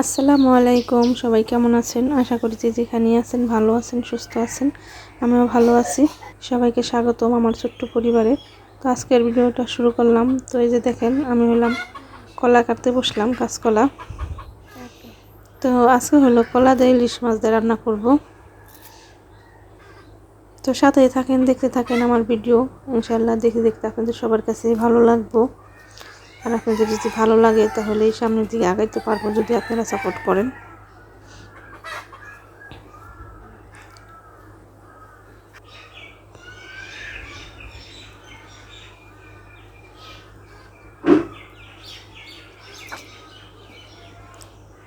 আসসালামু আলাইকুম, সবাই কেমন আছেন? আশা করি যে যেখানে আছেন ভালো আছেন, সুস্থ আছেন। আমিও ভালো আছি। সবাইকে স্বাগতম আমার ছোট্ট পরিবারে। তো আজকের ভিডিওটা শুরু করলাম। তো এই যে দেখেন, আমি কলা কাটতে বসলাম, কাঁচকলা। তো আজকে কলা দিয়ে ইলিশ মাছ দিয়ে রান্না করব। তো সাথেই থাকেন, দেখতে থাকেন আমার ভিডিও। ইনশাআল্লাহ দেখতে দেখতে আপনাদের সবার কাছে ভালো লাগবে। আর আপনাদের যদি ভালো লাগে তাহলে এই সামনের দিকে আগাইতে পারবো, যদি আপনারা সাপোর্ট করেন।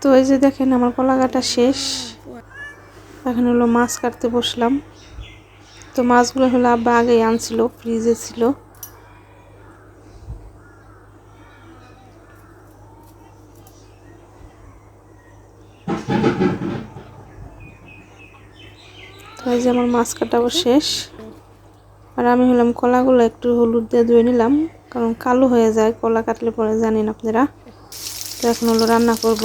তো এই যে দেখেন, আমার কলা কাটা শেষ। এখন মাছ কাটতে বসলাম। তো মাছগুলো আব্বা আগেই আনছিল, ফ্রিজে ছিল। তো এই যে আমার মাছ কাটাও শেষ। আর আমি কলাগুলো একটু হলুদ দিয়ে ধুয়ে নিলাম, কারণ কালো হয়ে যায় কলা কাটলে পরে, জানেন আপনারা। তো এখন রান্না করব।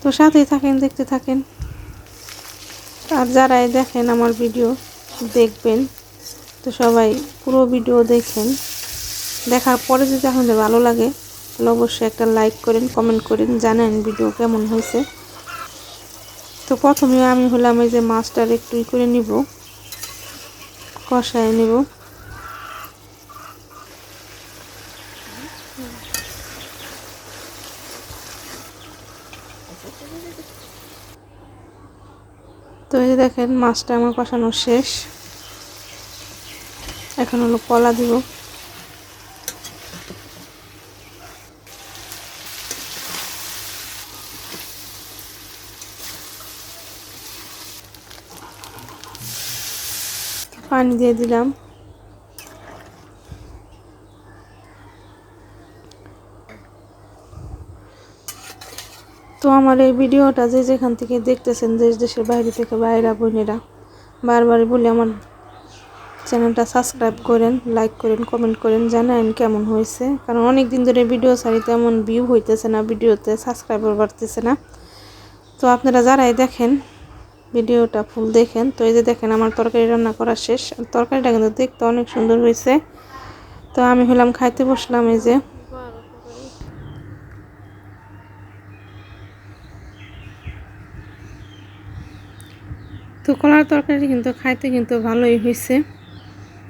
তো সাথেই থাকেন, দেখতে থাকেন। আর যারাই দেখেন আমার ভিডিও দেখবেন, তো সবাই পুরো ভিডিও দেখেন। দেখার পরে যদি আপনাদের ভালো লাগে তাহলে অবশ্যই একটা লাইক করেন, কমেন্ট করেন, জানেন ভিডিও কেমন হয়েছে। তো প্রথমে আমি এই যে মাছটার একটু করে নিব, কষায় নিব। তো এই যে দেখেন, মাছটা আমার কষানো শেষ। এখন কলা দিব। পানি দিয়ে দিলাম। তো আমার এই ভিডিওটা যে যেখান থেকে দেখতেছেন, দেশ দেশের বাইরে থেকে বাইরা বোনেরা, বারবারই বলি আমার চ্যানেলটা সাবস্ক্রাইব করেন, লাইক করেন, কমেন্ট করেন, জানান কেমন হয়েছে। কারণ অনেক দিন ধরে ভিডিও ছাড়ি, তেমন ভিউ হইতেছে না, ভিডিওতে সাবস্ক্রাইবার বাড়তেছে না। তো আপনারা যারাই দেখেন ভিডিওটা ফুল দেখেন। তো এই যে দেখেন, আমার তরকারি রান্না করা শেষ। তরকারিটা কিন্তু দেখতে অনেক সুন্দর হয়েছে। তো আমি খাইতে বসলাম। এই যে তো কলার তরকারি কিন্তু খাইতে কিন্তু ভালোই হয়েছে।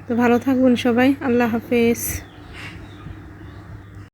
তো ভালো থাকবেন সবাই, আল্লাহ হাফেজ।